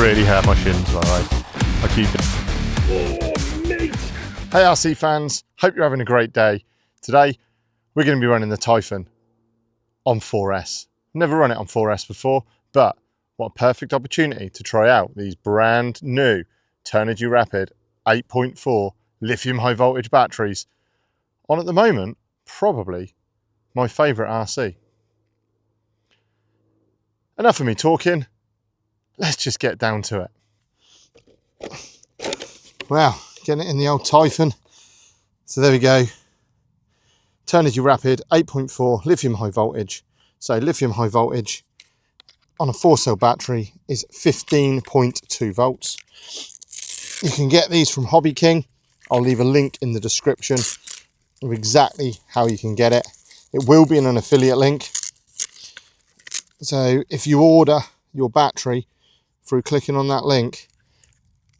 really hurt my shins, by the way. I keep it. Oh, mate. Hey RC fans, hope you're having a great day. Today, we're going to be running the Typhon on 4S. Never run it on 4S before, but what a perfect opportunity to try out these brand new Turnigy Rapid 8.4 lithium high voltage batteries on, at the moment, probably my favourite RC. Enough of me talking, let's just get down to it. Well, getting it in the old Typhon. So there we go. Turnigy Rapid 8.4 lithium high voltage. So lithium high voltage on a 4-cell battery is 15.2 volts. You can get these from Hobby King. I'll leave a link in the description of exactly how you can get it. It will be in an affiliate link. So if you order your battery through clicking on that link,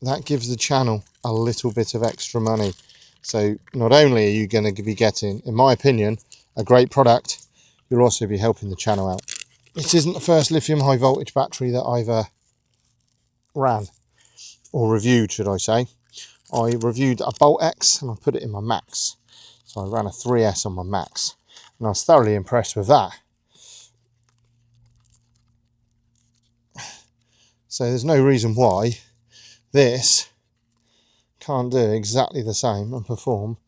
that gives the channel a little bit of extra money. So not only are you going to be getting, in my opinion, a great product, you'll also be helping the channel out. This isn't the first lithium high voltage battery that I've ran, or reviewed, should I say. I reviewed a Bolt X and I put it in my Max. So I ran a 3S on my Max and I was thoroughly impressed with that. So there's no reason why this can't do exactly the same and perform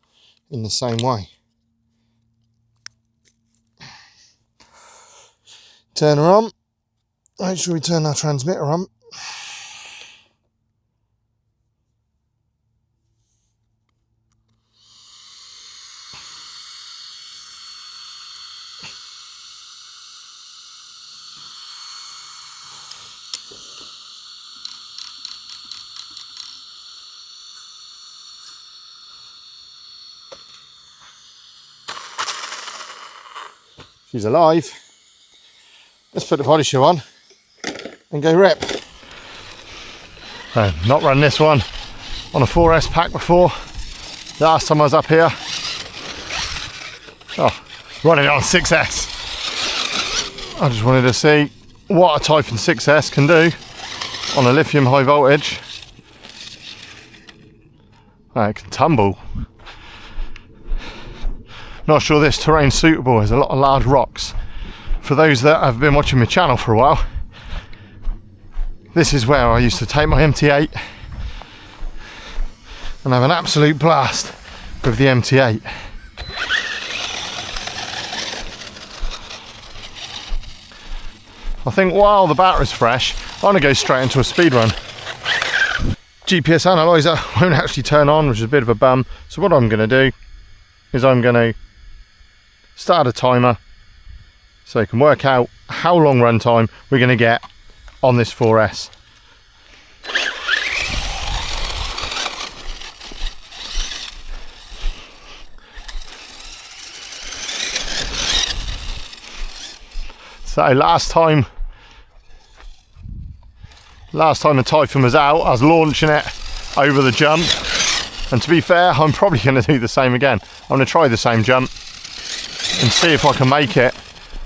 in the same way. Turn her on. Make sure we turn our transmitter on. She's alive. Let's put the body show on and go rip. Not run this one on a 4S pack before. Last time I was up here, running it on 6S. I just wanted to see what a Typhon 6S can do on a lithium high voltage. It can tumble. Not sure this terrain's suitable. There's a lot of large rocks. For those that have been watching my channel for a while, this is where I used to take my MT8 and have an absolute blast with the MT8. I think while the battery's fresh, I'm going to go straight into a speed run. GPS analyzer won't actually turn on, which is a bit of a bum. So what I'm going to do is I'm going to start a timer so you can work out how long run time we're going to get on this 4S. So last time the Typhon was out, I was launching it over the jump, and to be fair, I'm probably going to do the same again. I'm going to try the same jump and see if I can make it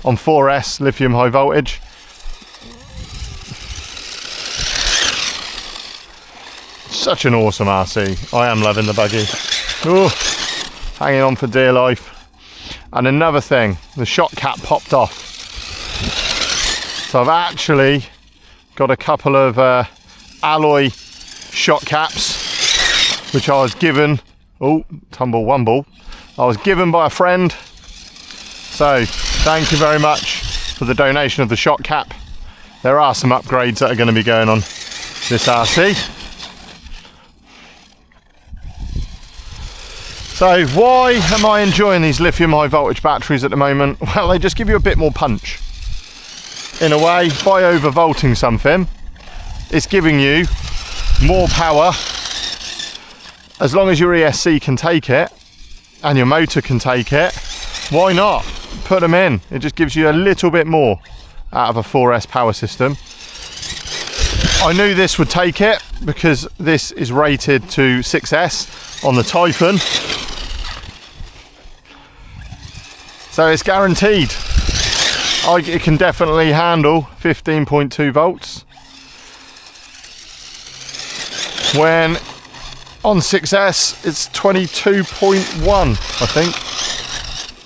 on 4S lithium high voltage. Such an awesome RC. I am loving the buggy. Ooh, hanging on for dear life. And another thing, the shock cap popped off. So I've actually got a couple of alloy shock caps, which I was given, tumble wumble, I was given by a friend. So thank you very much for the donation of the shock cap. There are some upgrades that are going to be going on this RC. So why am I enjoying these lithium high voltage batteries at the moment? Well, they just give you a bit more punch. In a way, by overvolting something, it's giving you more power. As long as your ESC can take it and your motor can take it, why not put them in? It just gives you a little bit more out of a 4S power system. I knew this would take it because this is rated to 6S on the Typhon, so it's guaranteed. It can definitely handle 15.2 volts. when on 6S it's 22.1, I think.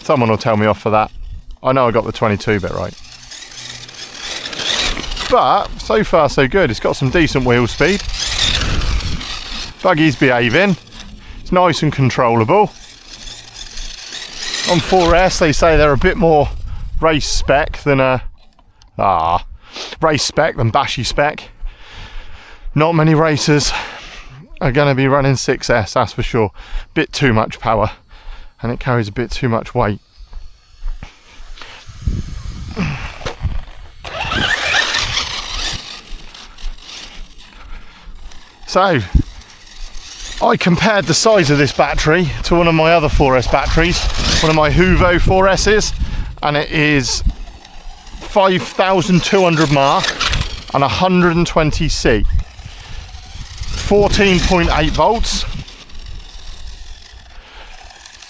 Someone will tell me off for that. I know I got the 22 bit right. But so far so good. It's got some decent wheel speed. Buggy's behaving. It's nice and controllable. On 4S they say they're a bit more race spec than bashy spec. Not many racers are going to be running 6S, that's for sure. Bit too much power, and it carries a bit too much weight. So I compared the size of this battery to one of my other 4S batteries, one of my Huvo 4S's, and it is 5,200 mAh and 120 C, 14.8 volts,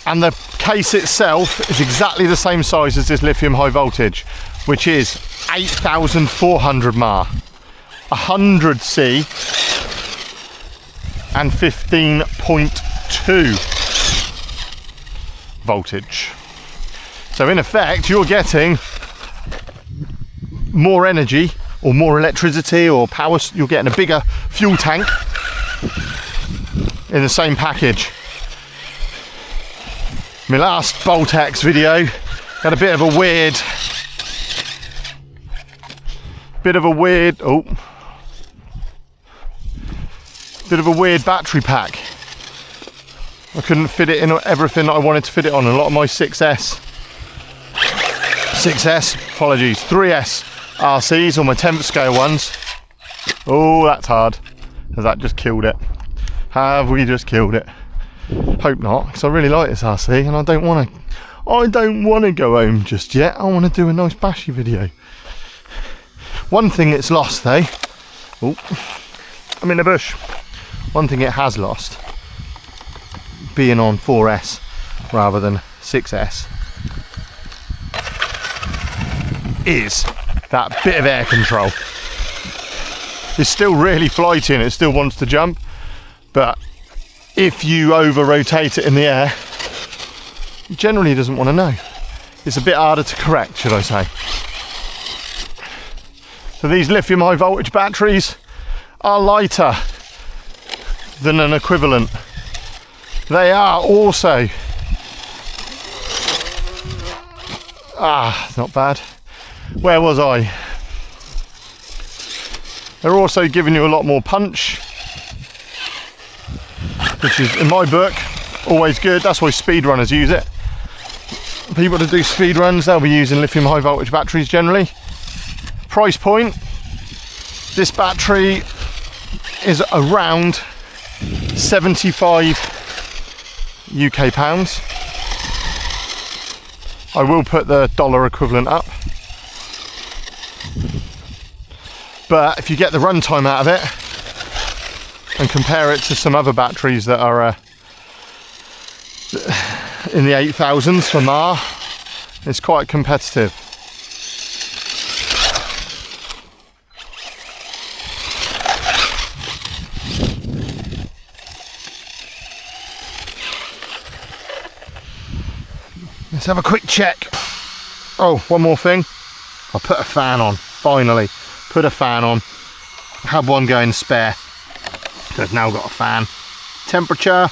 and the case itself is exactly the same size as this lithium high voltage, which is 8,400 mAh, 100 C and 15.2 voltage. So in effect you're getting more energy or more electricity or power. You're getting a bigger fuel tank in the same package. My last Boltex video had a bit of a weird battery pack. I couldn't fit it in everything that I wanted to fit it on. A lot of my 3S RCs, or my 10th scale ones. Oh, that's hard. Has that just killed it? Have we just killed it? Hope not, because I really like this RC and I don't want to go home just yet. I want to do a nice bashy video. One thing it's lost though, oh, I'm in the bush. One thing it has lost, being on 4S rather than 6S, is that bit of air control. It's still really flighty and it still wants to jump, but if you over rotate it in the air, it generally doesn't want to know. It's a bit harder to correct, should I say. So these lithium high voltage batteries are lighter than an equivalent. They are also, not bad. Where was I? They're also giving you a lot more punch, which is, in my book, always good. That's why speedrunners use it. People that do speed runs, they'll be using lithium high voltage batteries generally. Price point, this battery is around 75 UK pounds. I will put the dollar equivalent up. But if you get the runtime out of it and compare it to some other batteries that are in the 8,000s for mAh, it's quite competitive. Let's have a quick check. Oh, one more thing. I put a fan on, finally. Put a fan on. I had one going spare, so I've now got a fan. Temperature,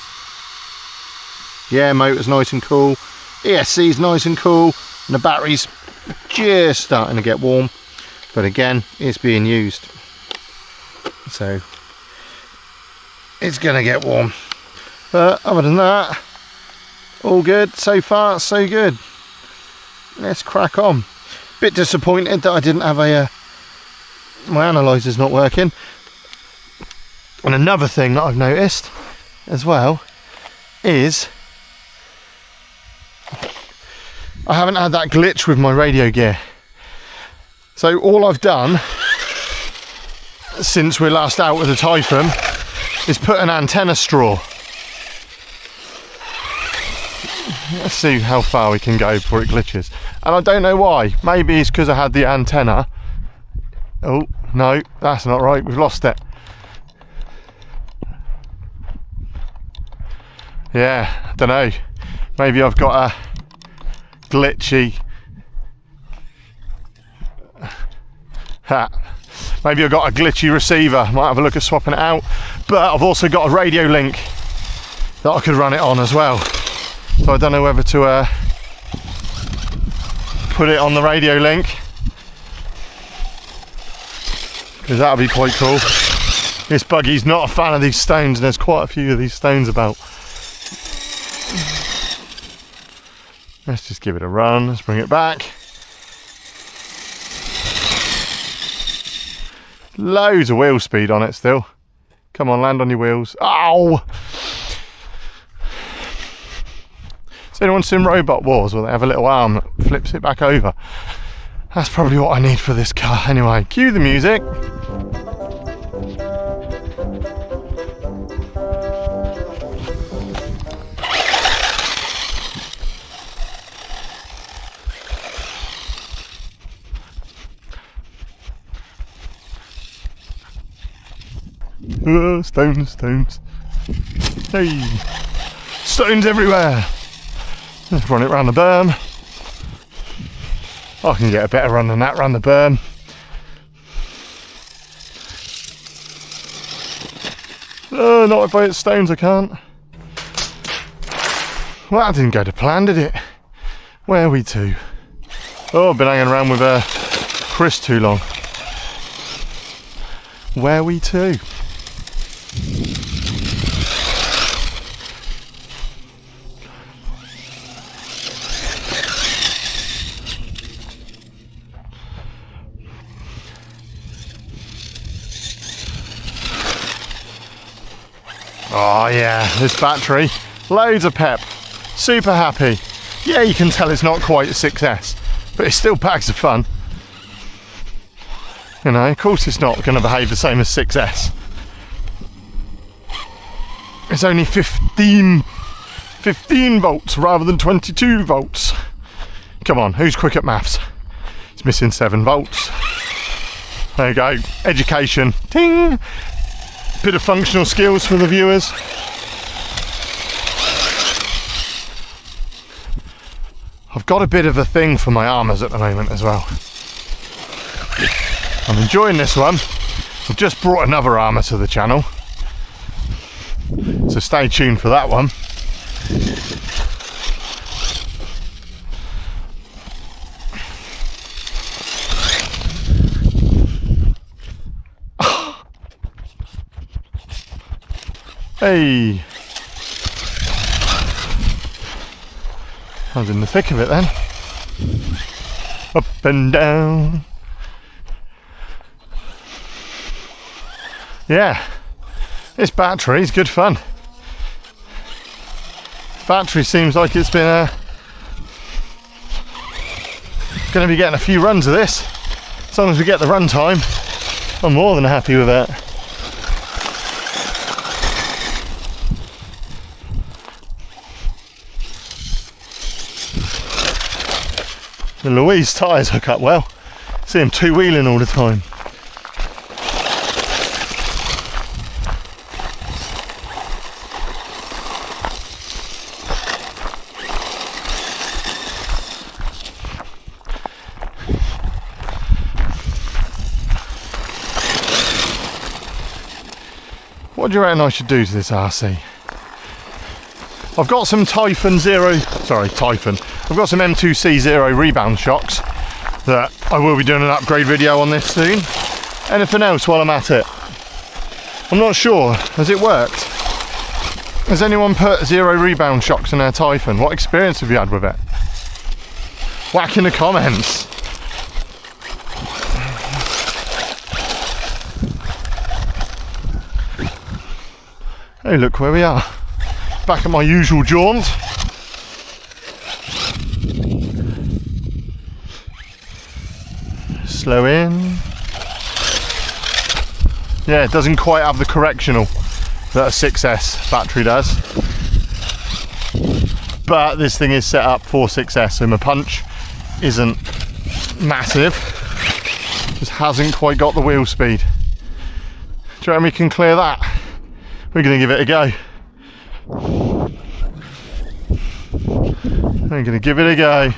yeah, motor's nice and cool. ESC's nice and cool, and the battery's just starting to get warm. But again, it's being used, so it's gonna get warm. But other than that, all good. So far, so good. Let's crack on. Bit disappointed that I didn't have my analyzer's not working. And another thing that I've noticed as well is I haven't had that glitch with my radio gear. So all I've done since we're last out with the Typhon is put an antenna straw. Let's see how far we can go before it glitches. And I don't know why. Maybe it's because I had the antenna. Oh, no, that's not right. We've lost it. Yeah, I don't know. Maybe I've got a glitchy... Maybe I've got a glitchy receiver. Might have a look at swapping it out. But I've also got a radio link that I could run it on as well. So I don't know whether to put it on the radio link, because that would be quite cool. This buggy's not a fan of these stones, and there's quite a few of these stones about. Let's just give it a run. Let's bring it back. Loads of wheel speed on it still. Come on, land on your wheels. Ow! Has anyone seen Robot Wars where they have a little arm that flips it back over? That's probably what I need for this car. Anyway, cue the music. Stones, stones. Hey! Stones everywhere! Let's run it round the berm. I can get a better run than that round the berm. Oh, not if I hit stones, I can't. Well, that didn't go to plan, did it? Where are we to? Oh, I've been hanging around with Chris too long. Where are we to? Oh yeah, this battery, loads of pep, super happy. Yeah, you can tell it's not quite a 6S, but it's still bags of fun. You know, of course it's not going to behave the same as 6S. It's only 15 volts rather than 22 volts. Come on, who's quick at maths? It's missing 7 volts. There you go, education, ting! Bit of functional skills for the viewers. I've got a bit of a thing for my Arrmas at the moment as well. I'm enjoying this one. I've just brought another Arrma to the channel, so stay tuned for that one. Hey! I was in the thick of it then. Up and down. Yeah, this battery is good fun. Battery seems like it's been going to be getting a few runs of this. As long as we get the run time, I'm more than happy with that. The Louise tyres hook up well. See him two-wheeling all the time. What do you reckon I should do to this RC? I've got some Typhon. I've got some M2C Zero rebound shocks that I will be doing an upgrade video on this soon. Anything else while I'm at it? I'm not sure. Has it worked? Has anyone put Zero rebound shocks in their Typhon? What experience have you had with it? Whack in the comments. Hey, look where we are. Back at my usual jaunt. Slow in. Yeah, it doesn't quite have the correctional that a 6S battery does. But this thing is set up for 6S, so my punch isn't massive. Just hasn't quite got the wheel speed. Do you reckon we can clear that? We're going to give it a go. I'm going to give it a go.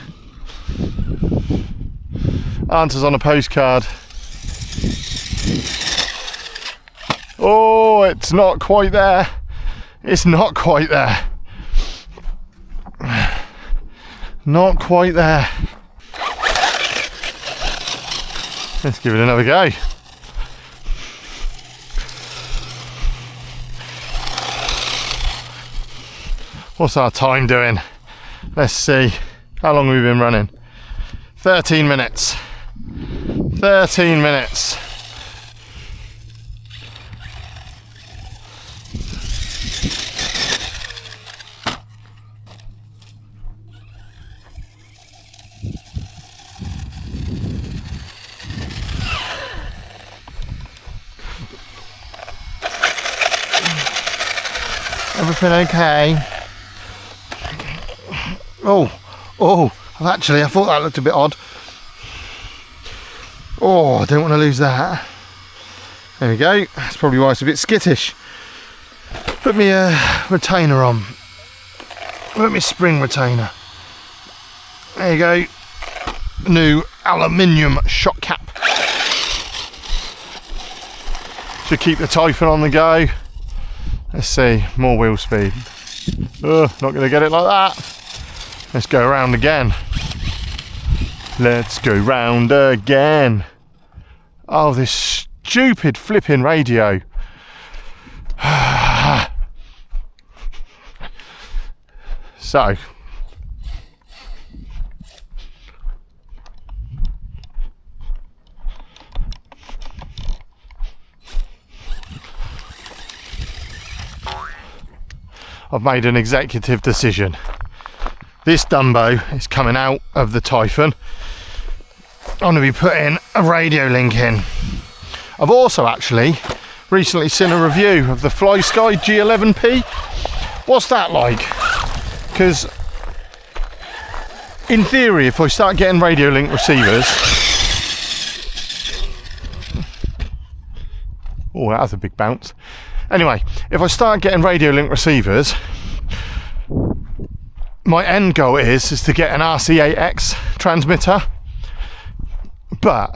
Answers on a postcard. Oh, it's not quite there. It's not quite there. Not quite there. Let's give it another go. What's our time doing? Let's see. How long have we been running? 13 minutes. 13 minutes. Everything okay? Oh, actually I thought that looked a bit odd. Oh, I don't want to lose that. There we go. That's probably why it's a bit skittish. Put me a retainer on. Put me spring retainer. There you go. New aluminium shock cap. Should keep the Typhon on the go. Let's see, more wheel speed. Not going to get it like that. Let's go around again. Let's go round again. Oh, this stupid flipping radio. So. I've made an executive decision. This Dumbo is coming out of the Typhon. I'm going to be putting a radio link in. I've also actually recently seen a review of the FlySky G11P. What's that like? Because in theory, if I start getting radio link receivers... Oh, that was a big bounce. Anyway, if I start getting radio link receivers, my end goal is to get an RC8X transmitter. But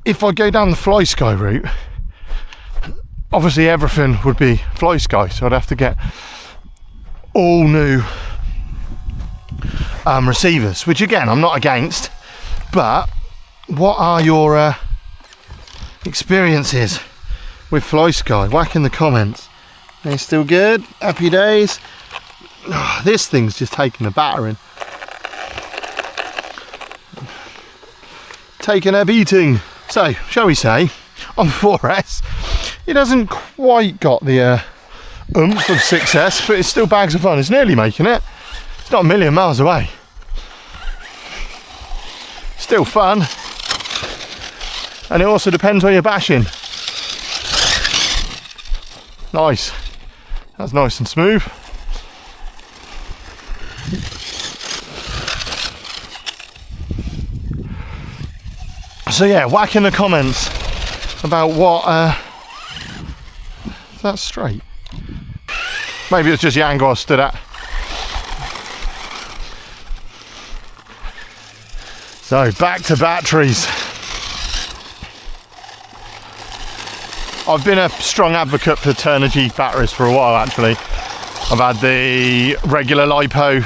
if I go down the FlySky route, obviously everything would be FlySky, so I'd have to get all new receivers, which again I'm not against. But what are your experiences with FlySky? Whack in the comments. They're still good. Happy days. Oh, this thing's just taking a battering. Taking a beating. So, shall we say, on 4S, it hasn't quite got the oomph of 6S, but it's still bags of fun. It's nearly making it. It's not a million miles away. Still fun. And it also depends where you're bashing. Nice. That's nice and smooth. So yeah, whack in the comments about what that's straight. Maybe it's just the angle I stood at. So back to batteries. I've been a strong advocate for Turnigy batteries for a while actually. I've had the regular LiPo,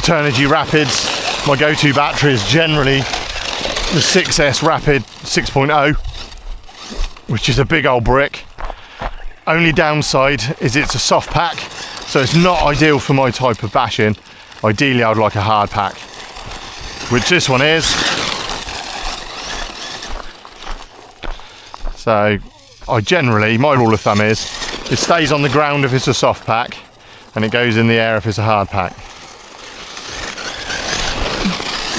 Turnigy Rapids. My go-to battery is generally the 6S Rapid 6.0, which is a big old brick. Only downside is it's a soft pack, so it's not ideal for my type of bashing. Ideally I'd like a hard pack, which this one is. So I generally, my rule of thumb is, it stays on the ground if it's a soft pack, and it goes in the air if it's a hard pack.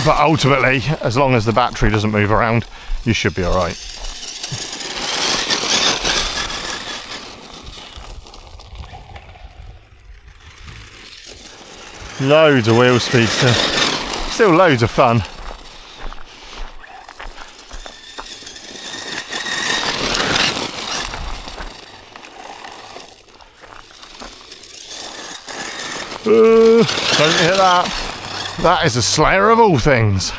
But ultimately, as long as the battery doesn't move around, you should be alright. Loads of wheel speed still loads of fun. Don't hit that. That is a slayer of all things.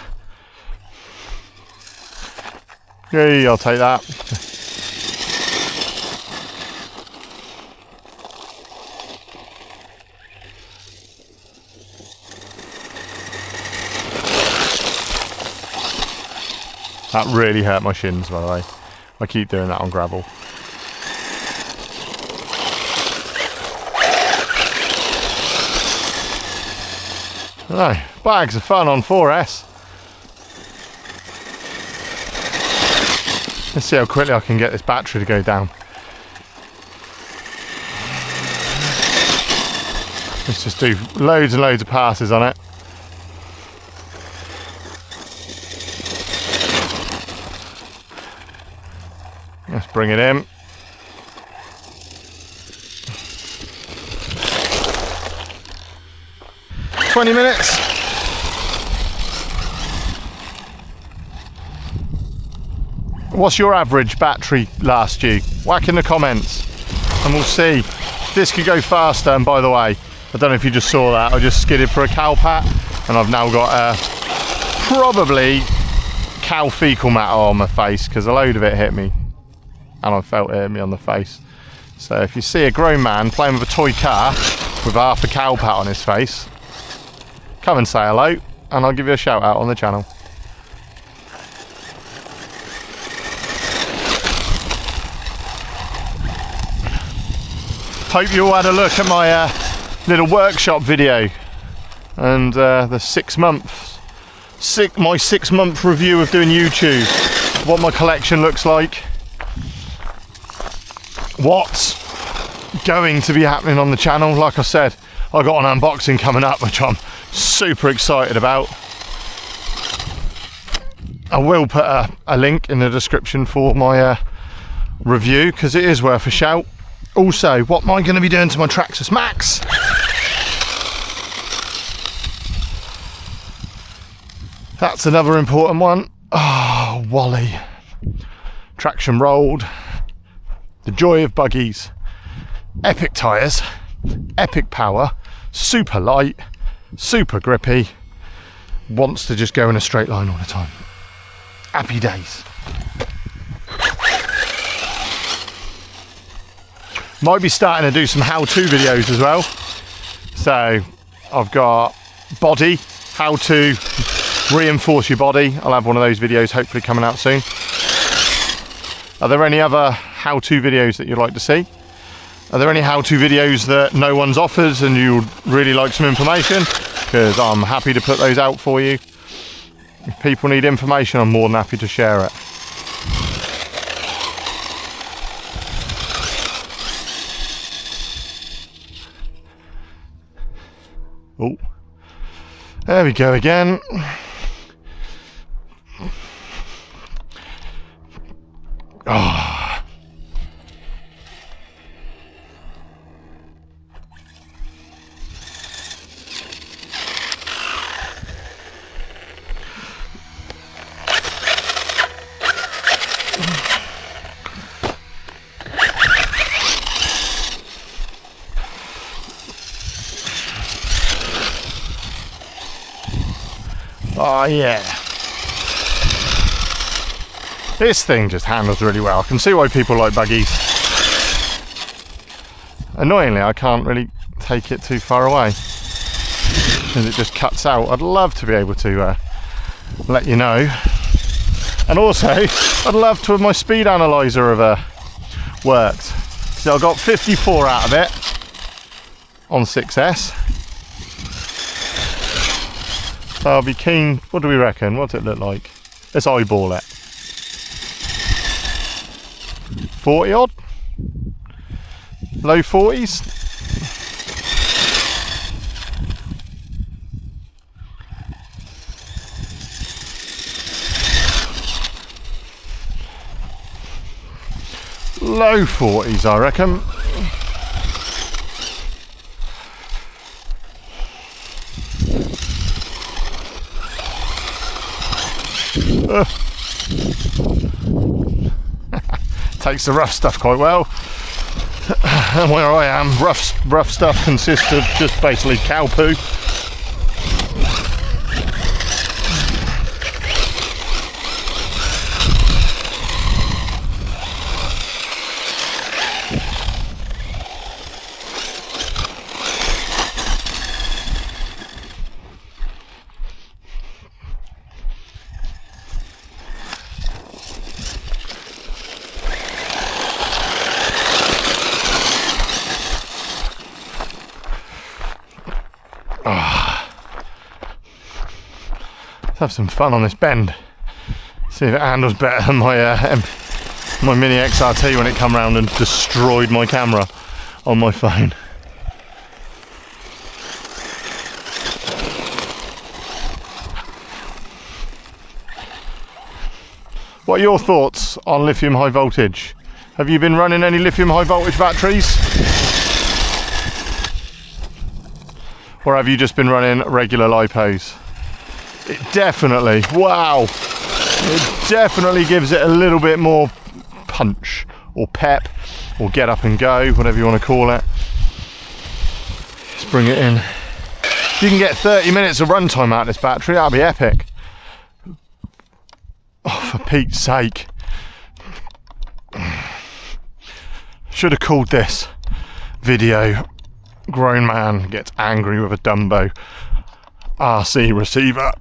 Yay, I'll take that. That really hurt my shins, by the way. I keep doing that on gravel. No, bags are fun on 4S. Let's see how quickly I can get this battery to go down. Let's just do loads and loads of passes on it. Let's bring it in. "20 minutes. What's your average battery last you? Whack in the comments and we'll see. This could go faster, and by the way, I don't know if you just saw that, I just skidded for a cow pat and I've now got probably cow fecal matter on my face because a load of it hit me and I felt it hit me on the face. So if you see a grown man playing with a toy car with half a cow pat on his face, come and say hello and I'll give you a shout out on the channel. Hope you all had a look at my little workshop video and the my 6 month review of doing YouTube, what my collection looks like, what's going to be happening on the channel. Like I said, I got an unboxing coming up which I'm super excited about. I will put a link in the description for my review because it is worth a shout. Also, what am I going to be doing to my Traxxas Max? That's another important one. Oh, Wally. Traction rolled. The joy of buggies. Epic tyres. Epic power. Super light. Super grippy. Wants to just go in a straight line all the time. Happy days. Might be starting to do some how-to videos as well. So I've got body, how to reinforce your body. I'll have one of those videos hopefully coming out soon. Are there any other how-to videos that you'd like to see? Are there any how-to videos that no one's offered and you'd really like some information? Because I'm happy to put those out for you. If people need information, I'm more than happy to share it. Oh, there we go again. Oh. Oh yeah, this thing just handles really well. I can see why people like buggies. Annoyingly, I can't really take it too far away because it just cuts out. I'd love to be able to let you know, and also I'd love to have my speed analyzer have worked. So I got 54 out of it on 6S. So I'll be keen. What do we reckon? What's it look like? Let's eyeball it. 40 odd? Low 40s? Low 40s, I reckon. Takes the rough stuff quite well. and where I am, rough stuff consists of just basically cow poo. Let's have some fun on this bend. See if it handles better than my my Mini XRT when it come round and destroyed my camera on my phone. What are your thoughts on lithium high voltage? Have you been running any lithium high voltage batteries? Or have you just been running regular LiPos? It definitely, wow, it definitely gives it a little bit more punch or pep or get up and go, whatever you want to call it. Let's bring it in. If you can get 30 minutes of runtime out of this battery, that'll be epic. Oh, for Pete's sake. Should have called this video Grown Man Gets Angry with a Dumbo RC Receiver.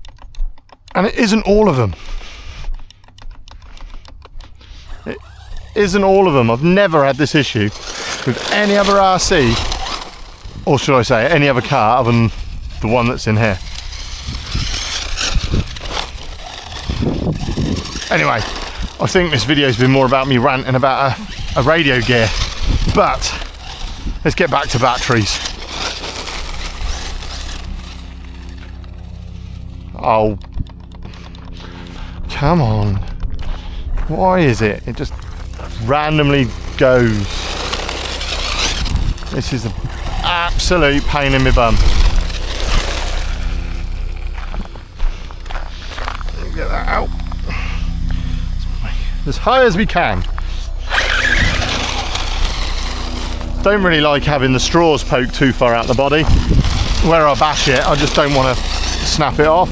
And it isn't all of them. It isn't all of them. I've never had this issue with any other RC, or should I say any other car other than the one that's in here. Anyway, I think this video's been more about me ranting about a radio gear, but let's get back to batteries. Oh, come on. Why is it? It just randomly goes. This is an absolute pain in my bum. Get that out. As high as we can. Don't really like having the straws poked too far out the body. Where I bash it, I just don't want to snap it off.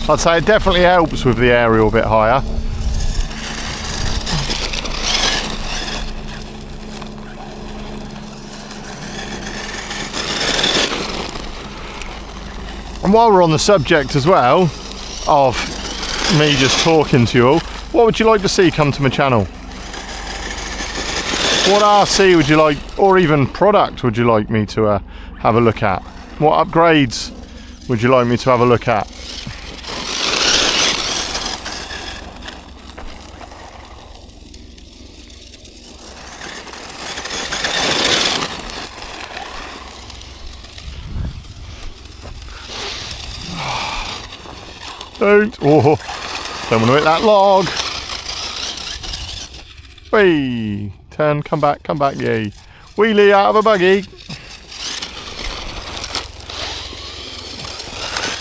I'd say it definitely helps with the aerial a bit higher. And while we're on the subject as well of me just talking to you all, what would you like to see come to my channel? What RC would you like, or even product would you like me to have a look at? What upgrades would you like me to have a look at? Don't want to hit that log. Whee! Turn, come back, yay. Wheelie out of a buggy.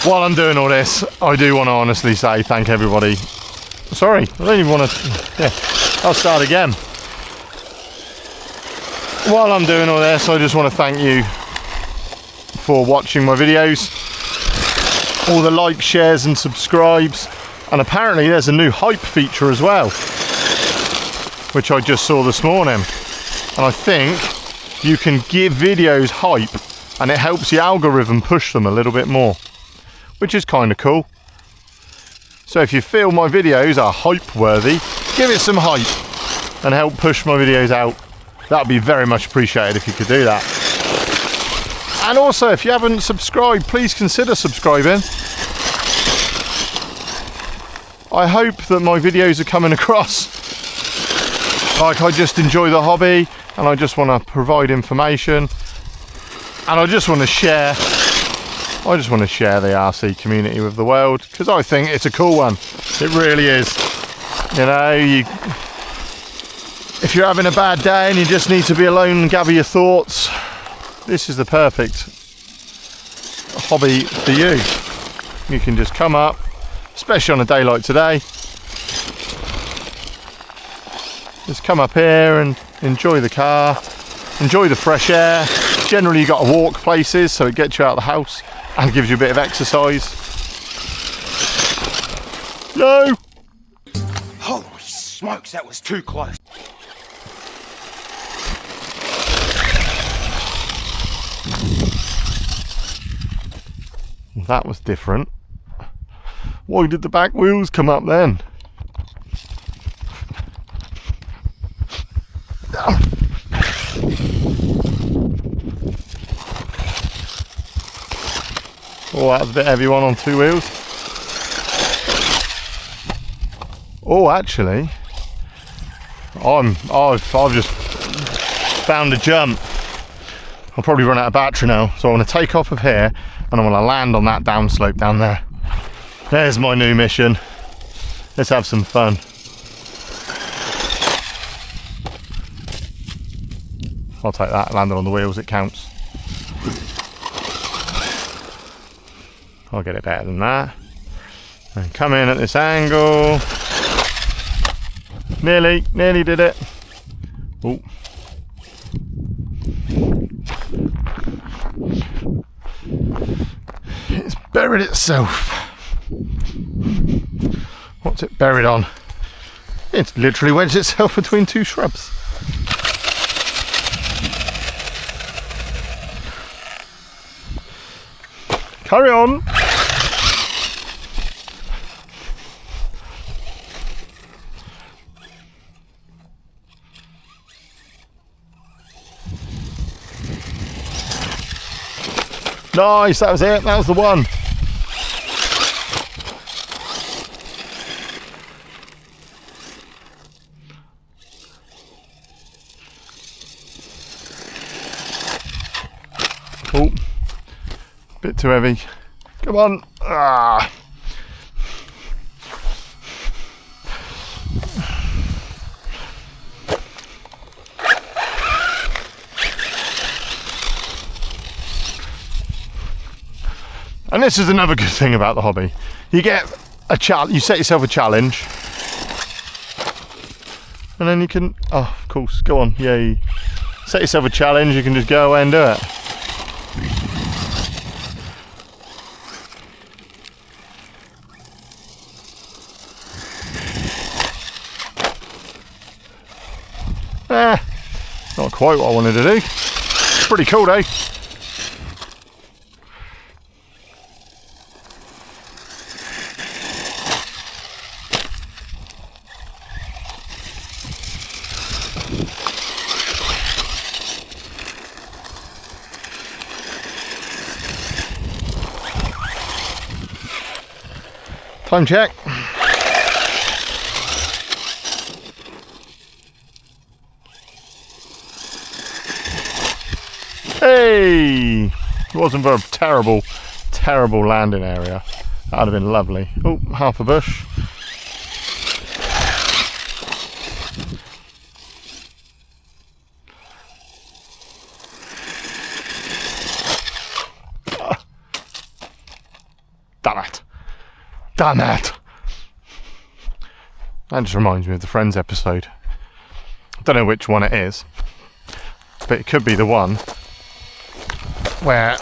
While I'm doing all this, I do want to honestly say thank everybody. Sorry, I don't even want to, yeah, I'll start again. While I'm doing all this, I just want to thank you for watching my videos. All the likes, shares and subscribes, and apparently there's a new hype feature as well, which I just saw this morning, and I think you can give videos hype and it helps the algorithm push them a little bit more, which is kind of cool. So if you feel my videos are hype worthy, give it some hype and help push my videos out. That would be very much appreciated if you could do that. And also, if you haven't subscribed, please consider subscribing. I hope that my videos are coming across like I just enjoy the hobby and I just want to provide information and I just want to share the RC community with the world, because I think it's a cool one. It really is. You know, if you're having a bad day and you just need to be alone and gather your thoughts, this is the perfect hobby for you. You can just come up, especially on a day like today, Just come up here and enjoy the car, enjoy the fresh air. Generally you've got to walk places, so it gets you out of the house and gives you a bit of exercise. No! Holy smokes, that was too close. That was different. Why did the back wheels come up then? Oh, that was a bit heavy one on two wheels. Oh, actually, I've just found a jump. I'll probably run out of battery now, so I'm going to take off of here and I'm going to land on that downslope down there. There's my new mission. Let's have some fun. I'll take that, landed on the wheels, it counts. I'll get it better than that. And come in at this angle. Nearly did it. Oh. It's buried itself. What's it buried on? It's literally wedged itself between two shrubs. Carry on. Nice, that was it, that was the one. Oh, bit too heavy. Come on. Ah. And this is another good thing about the hobby. You get a challenge, you set yourself a challenge, and then you can, oh, of course, go on, yay. Set yourself a challenge, you can just go away and do it. Not quite what I wanted to do. Pretty cool though. Time check. Hey! It wasn't for a terrible landing area. That would have been lovely. Oh, half a bush. Damn it. Damn it! That just reminds me of the Friends episode. I don't know which one it is, but it could be the one where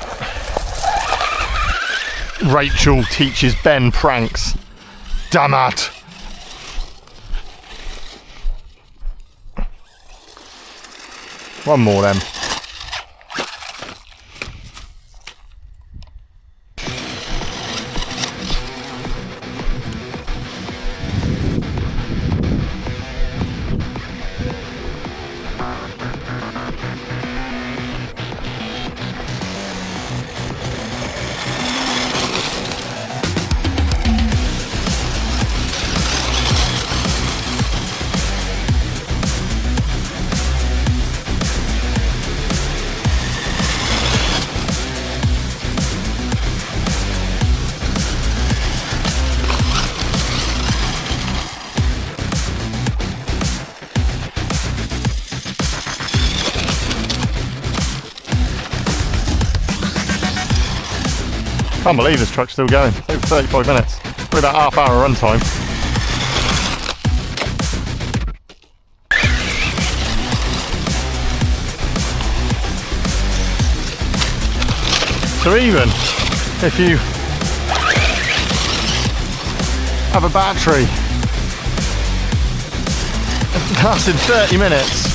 Rachel teaches Ben pranks. Damn it! One more then. Can't believe this truck's still going. Over 35 minutes. We're about half hour run time. So even if you have a battery that lasted 30 minutes.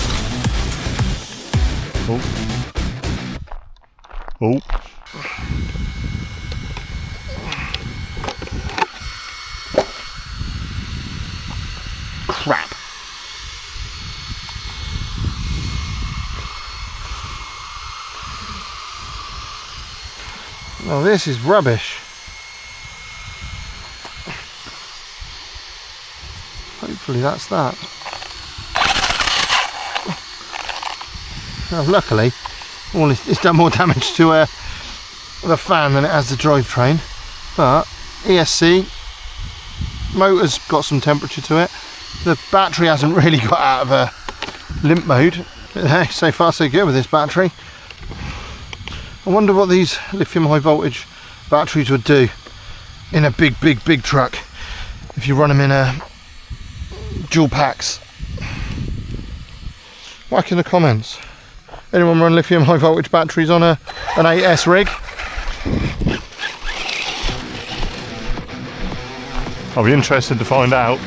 Oh. Crap. Well, this is rubbish. Hopefully that's that. Well, luckily, it's done more damage to the fan than it has the drivetrain. But ESC motor's got some temperature to it. The battery hasn't really got out of a limp mode. But hey, so far so good with this battery. I wonder what these lithium high voltage batteries would do in a big truck if you run them in a dual packs. Whack in the comments. Anyone run lithium high voltage batteries on an 8S rig? I'll be interested to find out.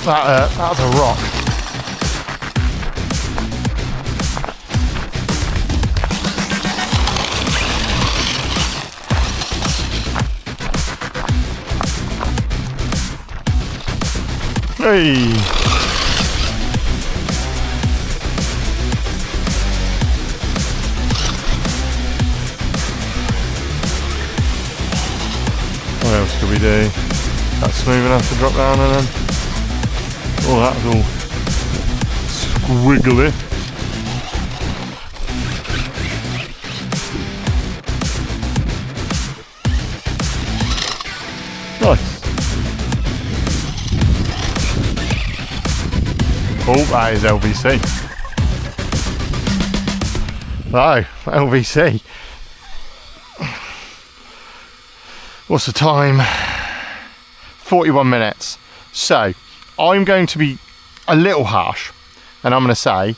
That was a rock. Hey! What else could we do? That's smooth enough to drop down and then... Oh, that was all squiggly. Nice. Oh, that is LVC. Oh, LVC. What's the time? 41 minutes. So, I'm going to be a little harsh and I'm going to say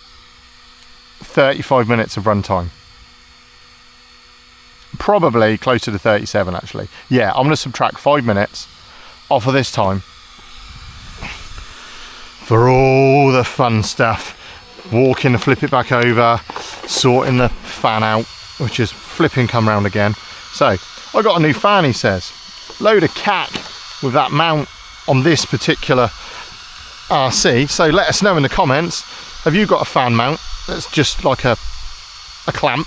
35 minutes of run time. Probably closer to 37 actually. Yeah, I'm going to subtract 5 minutes off of this time for all the fun stuff. Walking to flip it back over, sorting the fan out, which is flipping come round again. So, I got a new fan, he says. Load of cack with that mount on this particular RC, so let us know in the comments, have you got a fan mount that's just like a clamp?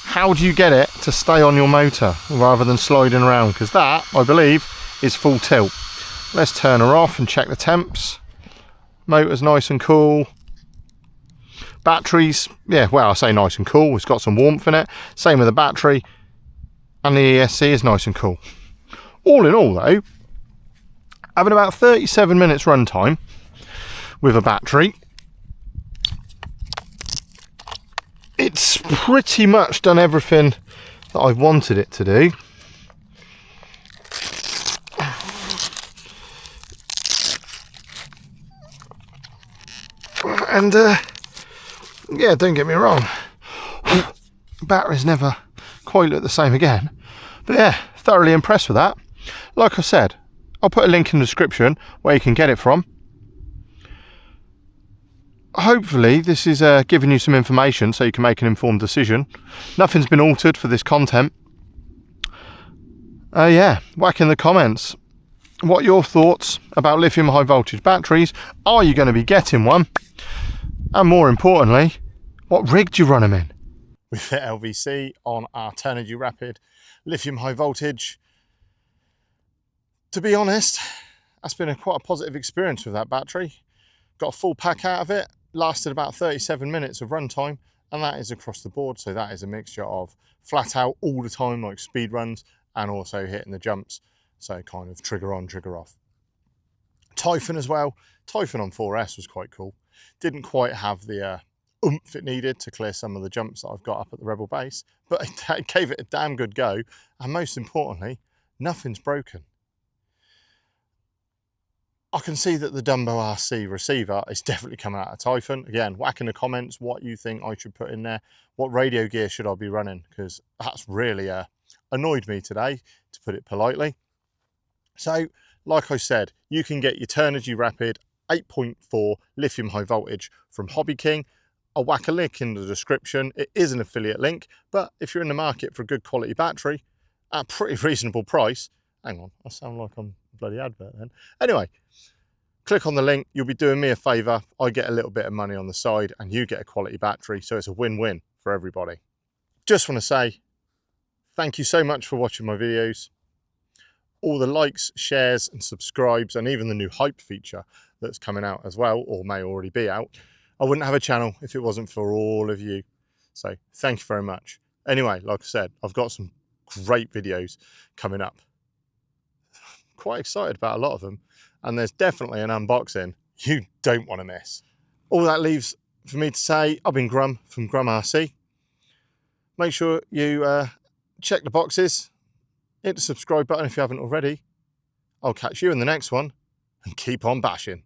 How do you get it to stay on your motor rather than sliding around? Because that, I believe, is full tilt. Let's turn her off and check the temps. Motor's nice and cool. Batteries, yeah, well, I say nice and cool, it's got some warmth in it. Same with the battery, and the ESC is nice and cool. All in all though, having about 37 minutes run time with a battery, it's pretty much done everything that I wanted it to do. And yeah, don't get me wrong, batteries never quite look the same again, but yeah, thoroughly impressed with that. Like I said, I'll put a link in the description where you can get it from. Hopefully this is giving you some information so you can make an informed decision. Nothing's been altered for this content. Yeah, whack in the comments. What are your thoughts about lithium high voltage batteries? Are you going to be getting one? And more importantly, what rig do you run them in? We've hit LVC on our Turnigy Rapid lithium high voltage. To be honest, that's been quite a positive experience with that battery. Got a full pack out of it, lasted about 37 minutes of run time, and that is across the board. So that is a mixture of flat out all the time, like speed runs, and also hitting the jumps. So kind of trigger on, trigger off. Typhon as well. Typhon on 4S was quite cool. Didn't quite have the oomph it needed to clear some of the jumps that I've got up at the Rebel base, but it gave it a damn good go. And most importantly, nothing's broken. I can see that the Dumbo RC receiver is definitely coming out of Typhon. Again, whack in the comments what you think I should put in there. What radio gear should I be running? Because that's really annoyed me today, to put it politely. So, like I said, you can get your Turnigy Rapid 8.4 lithium high voltage from Hobby King. I'll whack a link in the description. It is an affiliate link, but if you're in the market for a good quality battery at a pretty reasonable price, hang on, I sound like I'm a bloody advert then. Anyway, click on the link, you'll be doing me a favour. I get a little bit of money on the side and you get a quality battery, so it's a win-win for everybody. Just want to say thank you so much for watching my videos. All the likes, shares and subscribes, and even the new hype feature that's coming out as well, or may already be out. I wouldn't have a channel if it wasn't for all of you. So thank you very much. Anyway, like I said, I've got some great videos coming up. Quite excited about a lot of them. And there's definitely an unboxing you don't want to miss. All that leaves for me to say, I've been Grum from Grum RC. Make sure you check the boxes, hit the subscribe button if you haven't already. I'll catch you in the next one, and keep on bashing.